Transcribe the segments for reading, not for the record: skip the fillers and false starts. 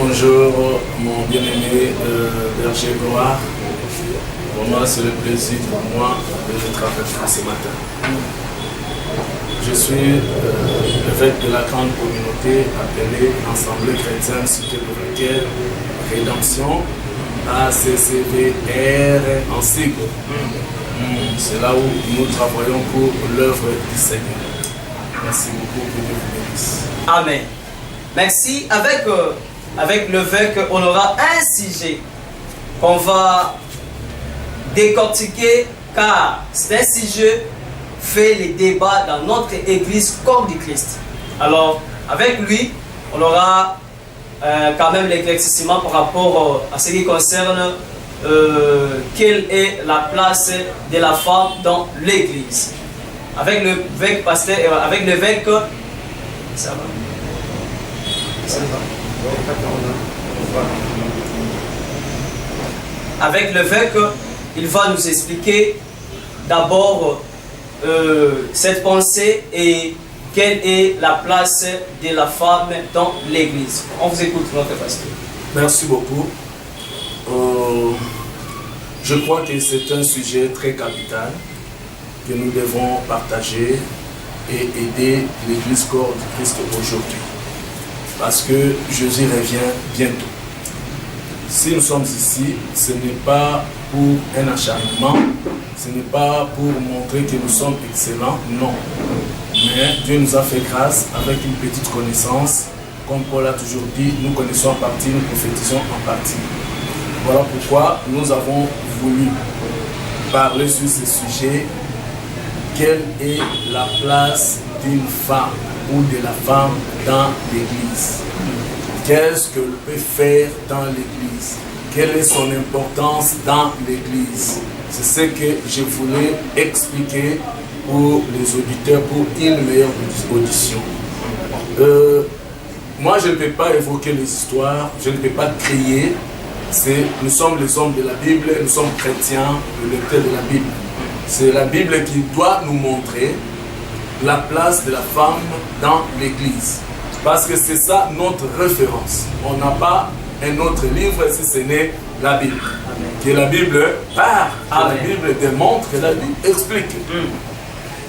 Bonjour mon bien-aimé berger Gloire. Pour moi, c'est le plaisir pour moi de être avec vous ce matin. Je suis l'évêque de la grande communauté appelée Assemblée chrétienne Cité de Rédemption, ACCVR en sigle. C'est là où nous travaillons pour l'œuvre du Seigneur. Merci beaucoup, que Dieu vous bénisse. Amen. Merci. Avec l'évêque, on aura un sujet qu'on va décortiquer, car c'est un sujet fait les débats dans notre église corps du Christ. Alors, avec lui, on aura quand même l'éclaircissement par rapport à ce qui concerne quelle est la place de la femme dans l'église. Avec l'évêque pasteur, avec l'évêque, ça va. Ça va. Avec l'évêque, il va nous expliquer d'abord cette pensée et quelle est la place de la femme dans l'église. On vous écoute, notre pasteur. Merci beaucoup. Je crois que c'est un sujet très capital que nous devons partager et aider l'église corps du Christ aujourd'hui. Parce que Jésus revient bientôt. Si nous sommes ici, ce n'est pas pour un acharnement, ce n'est pas pour montrer que nous sommes excellents, non. Mais Dieu nous a fait grâce avec une petite connaissance. Comme Paul a toujours dit, nous connaissons en partie, nous prophétisons en partie. Voilà pourquoi nous avons voulu parler sur ce sujet. Quelle est la place d'une femme ou de la femme dans l'église? Qu'est-ce qu'elle peut faire dans l'église? Quelle est son importance dans l'église? C'est ce que je voulais expliquer pour les auditeurs pour une meilleure audition. Moi, je ne peux pas évoquer les histoires, je ne peux pas crier. Nous sommes les hommes de la Bible, nous sommes chrétiens, le lecteur de la Bible. C'est la Bible qui doit nous montrer la place de la femme dans l'église. Parce que c'est ça notre référence. On n'a pas un autre livre si ce n'est la Bible. Amen. Que la Bible parle, que la Bible démontre, que la Bible explique.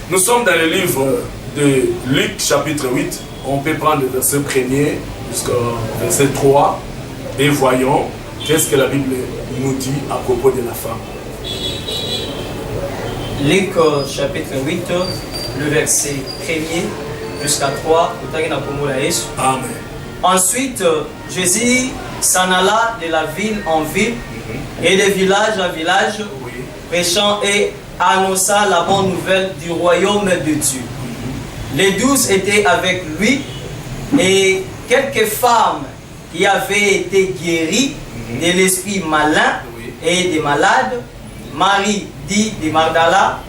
Nous sommes dans le livre de Luc chapitre 8. On peut prendre le verset 1er jusqu'au verset 3 et voyons qu'est-ce que la Bible nous dit à propos de la femme. Luc chapitre 8, le verset 1er jusqu'à 3. Amen. Ensuite, Jésus s'en alla de la ville en ville et de village en village, prêchant et annonçant la bonne nouvelle du royaume de Dieu. Les 12 étaient avec lui et quelques femmes qui avaient été guéries de l'esprit malin et des malades, Marie dit de Magdala,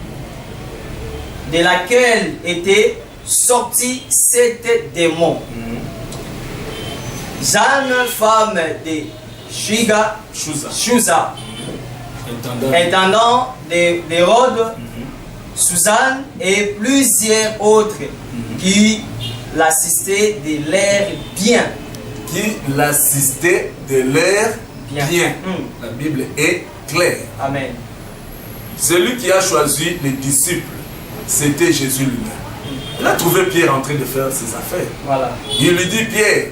de laquelle était sorti 7 démons. Jeanne, femme de Chuza, intendant d'Hérode, Suzanne et plusieurs autres qui l'assistaient de l'air bien. Qui l'assistaient de l'air bien. La Bible est claire. Amen. Celui qui a choisi les disciples, c'était Jésus lui-même. Il a trouvé Pierre en train de faire ses affaires. Voilà. Il lui dit, Pierre,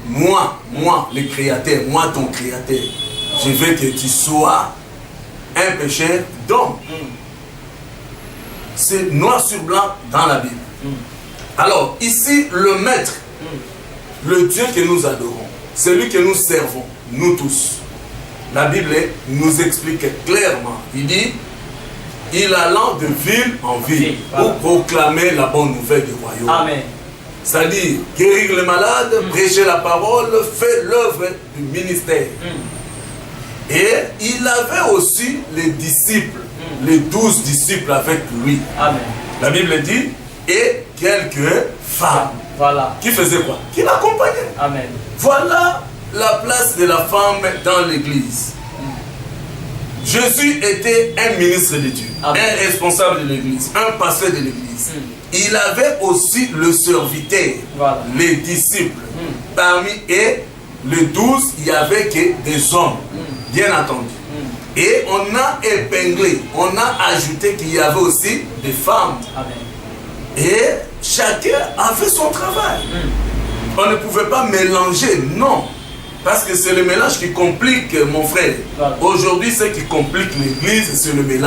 moi, le créateur, moi ton créateur, je veux que tu sois un pécheur d'homme. C'est noir sur blanc dans la Bible. Alors, ici, le maître, le Dieu que nous adorons, celui que nous servons, nous tous, la Bible nous explique clairement. Il dit, il allant de ville en ville pour proclamer la bonne nouvelle du royaume. Amen. C'est-à-dire guérir les malades, prêcher la parole, faire l'œuvre du ministère. Et il avait aussi les disciples, les 12 disciples avec lui. Amen. La Bible dit, et quelques femmes. Voilà. Qui faisaient quoi? Qui l'accompagnaient. Amen. Voilà la place de la femme dans l'église. Jésus était un ministre de Dieu, un responsable de l'église, un pasteur de l'église. Il avait aussi le serviteur, les disciples. Parmi eux, le 12, il n'y avait que des hommes, bien entendu. Et on a épinglé, on a ajouté qu'il y avait aussi des femmes. Amen. Et chacun a fait son travail. On ne pouvait pas mélanger, non. Parce que c'est le mélange qui complique, mon frère. Aujourd'hui, ce qui complique l'église, c'est le mélange.